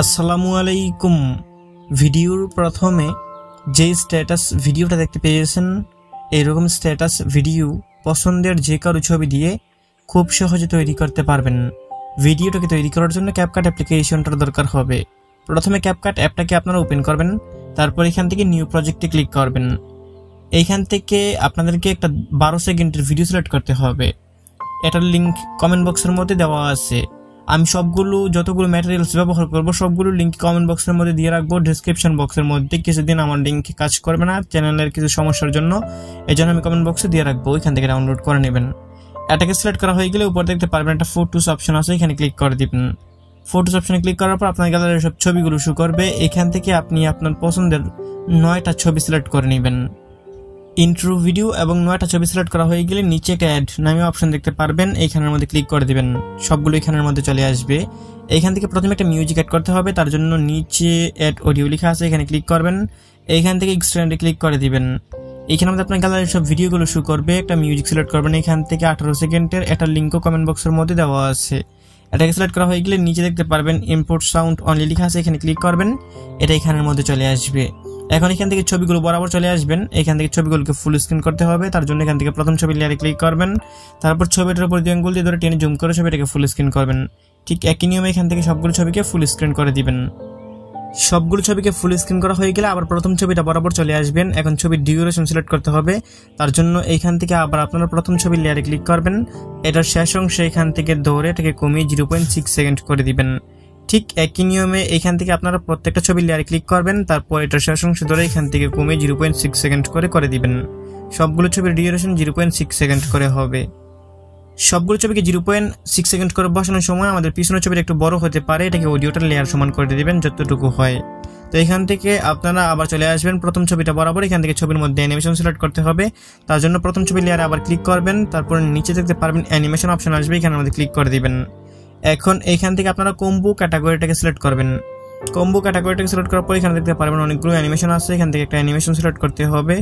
আসসালামু আলাইকুম। ভিডিওর প্রথমে যে স্ট্যাটাস ভিডিওটা দেখতে পেয়েছেন, এরকম স্ট্যাটাস ভিডিও পছন্দের যে কারো ছবি দিয়ে খুব সহজে তৈরি করতে পারবেন। ভিডিওটাকে তৈরি করার জন্য ক্যাপকাট অ্যাপ্লিকেশনটার দরকার হবে। প্রথমে ক্যাপকাট অ্যাপটাকে আপনারা ওপেন করবেন, তারপর এখান থেকে নিউ প্রজেক্টে ক্লিক করবেন। এইখান থেকে আপনাদেরকে একটা 12 সেকেন্ডের ভিডিও সিলেক্ট করতে হবে। এটার লিঙ্ক কমেন্ট বক্সের মধ্যে দেওয়া আছে। আমি যতগুলো ম্যাটেরিয়ালস ব্যবহার করব সবগুলো লিঙ্ক কমেন্ট বক্সের মধ্যে দিয়ে রাখবো, ডিসক্রিপশন বক্সের মধ্যে। কিছুদিন আমার লিঙ্ক কাজ করবে না চ্যানেলের কিছু সমস্যার জন্য, এই জন্য আমি কমেন্ট বক্সে দিয়ে রাখবো, ওইখান থেকে ডাউনলোড করে নেবেন। এটাকে সিলেক্ট করা হয়ে গেলে উপর দেখতে পারবেন একটা ফটোস অপশন আছে, এখানে ক্লিক করে দিবেন। ফটোস অপশনে ক্লিক করার পর আপনার গ্যালারির সব ছবিগুলো শো করবে। এখান থেকে আপনি আপনার পছন্দের 9টা ছবি সিলেক্ট করে নেবেন। ইন্ট্রো ভিডিও এবং 9টা ছবি সিলেক্ট করা হয়ে গেলে নিচে একটা অ্যাড নামে অপশন দেখতে পারবেন, এইখানের মধ্যে ক্লিক করে দিবেন। সবগুলো এখানের মধ্যে চলে আসবে। এইখান থেকে প্রথমে একটা মিউজিক অ্যাড করতে হবে, তার জন্য নিচে অ্যাড অডিও লেখা আছে, এখানে ক্লিক করবেন। এইখান থেকে এক্সটেন্ডে ক্লিক করে দিবেন। এখানে মধ্যে আপনার গ্যালারির সব ভিডিওগুলো শো করবে। একটা মিউজিক সিলেক্ট করবেন, এখান থেকে 18 সেকেন্ডের একটা লিঙ্কও কমেন্ট বক্সের মধ্যে দেওয়া আছে। এটাকে সিলেক্ট করা হয়ে গেলে নিচে দেখতে পারবেন ইম্পোর্ট সাউন্ড অনলি লেখা আছে, এখানে ক্লিক করবেন। এটা এখানের মধ্যে চলে আসবে। এখন এখান থেকে ছবিগুলো বরাবর চলে আসবেন। এখান থেকে ছবিগুলোকে ফুল স্ক্রিন করতে হবে, তার জন্য এখান থেকে প্রথম ছবি লেয়ারে ক্লিক করবেন। তারপর ছবিটার উপর দিয়ে আঙ্গুল দিয়ে ধরে টেনে জুম করে ছবিটাকে ফুল স্ক্রিন করবেন। ঠিক একই নিয়মে এখান থেকে সবগুলো ছবিকে ফুল স্ক্রিন করে দিবেন। সবগুলো ছবিকে ফুল স্ক্রিন করা হয়ে গেলে আবার প্রথম ছবিটা বরাবর চলে আসবেন। এখন ছবির ডিউরেশন সিলেক্ট করতে হবে, তার জন্য এইখান থেকে আবার আপনারা প্রথম ছবির লেয়ারে ক্লিক করবেন। এটার শেষ অংশে এখান থেকে ধরে এটাকে কমিয়ে 0.6 সেকেন্ড করে দিবেন। ঠিক একই নিয়মে এখান থেকে আপনারা প্রত্যেকটা ছবির লেয়ারে ক্লিক করবেন, তারপর এটার শেষ অংশ ধরে এখান থেকে কমিয়ে 0.6 সেকেন্ড করে দিবেন। সবগুলো ছবির ডিউরেশন 0.6 সেকেন্ড করে হবে। সবগুলো ছবিকে 0.6 সেকেন্ড করে বসানোর সময় আমাদের পিছনের ছবিটা একটু বড় হতে পারে, এটাকে অডিওটার লেয়ার সমান করে দিবেন যতটুকু হয়। তো এখান থেকে আপনারা আবার চলে আসবেন প্রথম ছবিটা বরাবর। এখান থেকে ছবির মধ্যে অ্যানিমেশন সিলেক্ট করতে হবে, তার জন্য প্রথম ছবির লেয়ারে আবার ক্লিক করবেন। তারপর নিচে দেখতে পারবেন অ্যানিমেশন অপশন আসবে, এখানের মধ্যে ক্লিক করে দিবেন। এখন এইখান থেকে আপনারা কম্বো ক্যাটাগরিটাকে সিলেক্ট করবেন। কম্বো ক্যাটাগরিটাকে সিলেক্ট করার পর এখানে দেখতে পারবেন অনেকগুলো অ্যানিমেশন আছে, এখান থেকে একটা অ্যানিমেশন সিলেক্ট করতে হবে।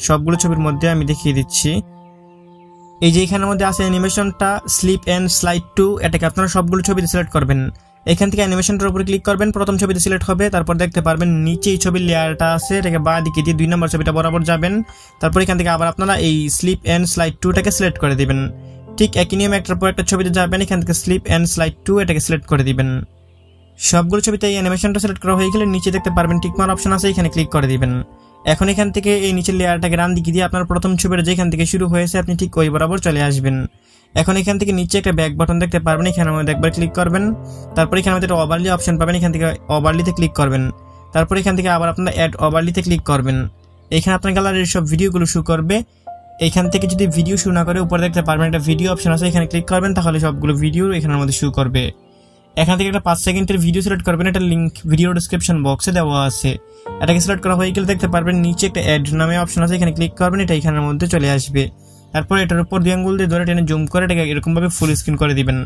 সবগুলো ছবির মধ্যে আমি দেখিয়ে দিচ্ছি। এই যে এখানের মধ্যে আছে অ্যানিমেশনটা স্লিপ এন্ড স্লাইড টু, এটাকে আপনারা সবগুলো ছবিতে সিলেক্ট করবেন। এখান থেকে অ্যানিমেশনটার উপরে ক্লিক করবেন, প্রথম ছবিতে সিলেক্ট হবে। তারপর দেখতে পারবেন নিচে এই ছবির লেয়ারটা আছে, এটাকে বাঁ দিকে দিয়ে 2 নম্বর ছবিটা বরাবর যাবেন। তারপর এখান থেকে আবার আপনারা এই স্লিপ এন্ড স্লাইড টুটাকে সিলেক্ট করে দিবেন। ঠিক একই নিয়মে একটার পর একটা ছবিতে যাবেন, এখান থেকে স্লিপ এন্ড স্লাইড টু এটাকে সিলেক্ট করে দিবেন। সবগুলো ছবিতে এই অ্যানিমেশনটা সিলেক্ট করা হয়ে গেলে নিচে দেখতে পারবেন টিকমার্ক অপশন আছে, এখানে ক্লিক করে দিবেন। এখন এখান থেকে এই নিচের লেয়ারটাকে ডান দিকে দিয়ে আপনার প্রথম ছবিটা যেখান থেকে শুরু হয়েছে আপনি ঠিক ওই বরাবর চলে আসবেন। এখন এখান থেকে নিচে একটা ব্যাক বাটন দেখতে পারবেন, এখানে মধ্যে একবার ক্লিক করবেন। তারপর এখানে মধ্যে একটা ওভারলি অপশন পাবেন, এখান থেকে ওভারলিতে ক্লিক করবেন। তারপর এখান থেকে আবার আপনারা অ্যাড ওভারলিতে ক্লিক করবেন। এখানে আপনার গ্যালারির সব ভিডিওগুলো শো করবে। এখান থেকে যদি ভিডিও শো না করে উপরে দেখতে পারবেন একটা ভিডিও অপশন আছে, এখানে ক্লিক করবেন, তাহলে সবগুলো ভিডিও এখানের মধ্যে শো করবে। এখান থেকে একটা 5 সেকেন্ডের ভিডিও সিলেক্ট করবেন, এটা লিঙ্ক ভিডিও ডেসক্রিপশন বক্সে দেওয়া আছে। এটাকে সিলেক্ট করা হয়ে গেলে দেখতে পারবেন নিচে একটা অ্যাড নামে অপশন আছে, এখানে ক্লিক করবেন, এটা এখানের মধ্যে চলে আসবে। তারপর এটার উপর দিয়ে আঙ্গুল দিয়ে ধরে টেনে জুম করে এটাকে এরকম ভাবে ফুল স্ক্রিন করে দিবেন।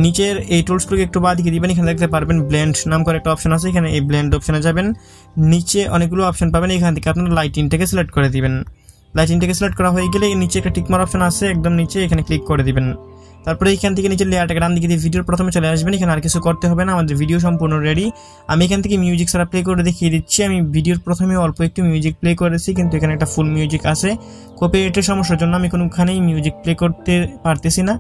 নিচের এই টুলসগুলোকে একটু বাঁ দিকে দিবেন, এখানে দেখতে পারবেন ব্লেন্ড নাম করে একটা অপশন আছে, এখানে এই ব্লেন্ড অপশনে যাবেন। নিচে অনেকগুলো অপশন পাবেন, এখান থেকে আপনারা লাইটিংটাকে সিলেক্ট করে দিবেন। লাইটিংটাকে সিলেক্ট করা হয়ে গেলে নিচে একটা টিকমার্ক অপশন আছে একদম নিচে, এখানে ক্লিক করে দিবেন। তারপরে এখান থেকে নিচের লেয়ারটাকে ডান দিকে দিয়ে ভিডিওর প্রথমে চলে আসবেন। এখানে আর কিছু করতে হবে না, আমাদের ভিডিও সম্পূর্ণ রেডি। আমি এখান থেকে মিউজিক ছাড়া প্লে করে দেখিয়ে দিচ্ছি। আমি ভিডিওর প্রথমে অল্প একটু মিউজিক প্লে করেছি, কিন্তু এখানে একটা ফুল মিউজিক আছে। কপিরাইটের সমস্যার জন্য আমি কোনোখানেই মিউজিক প্লে করতে পারতেছি না।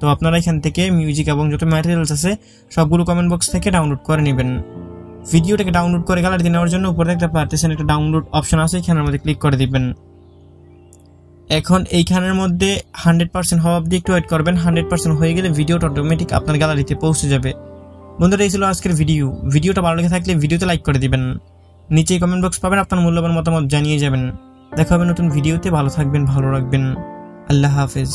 তো আপনারা এখান থেকে মিউজিক এবং যত ম্যাটেরিয়ালস আছে সবগুলো কমেন্ট বক্স থেকে ডাউনলোড করে নেবেন। ভিডিওটাকে ডাউনলোড করে গ্যালারিতে নেওয়ার জন্য উপরে দেখতে পারতেছেন একটা ডাউনলোড অপশন আছে, এখানের মধ্যে ক্লিক করে দিবেন। এখন এইখানের মধ্যে 100% হওয়া অবধি একটু ওয়েট করবেন। 100% হয়ে গেলে ভিডিওটা অটোমেটিক আপনার গ্যালারিতে পৌঁছে যাবে। বন্ধুরা, এই ছিল আজকের ভিডিওটা ভালো লেগে থাকলে ভিডিওতে লাইক করে দিবেন। নিচে কমেন্ট বক্স পাবেন, আপনার মূল্যবান মতামত জানিয়ে যাবেন। দেখা হবে নতুন ভিডিওতে। ভালো থাকবেন, ভালো রাখবেন। আল্লাহ হাফেজ।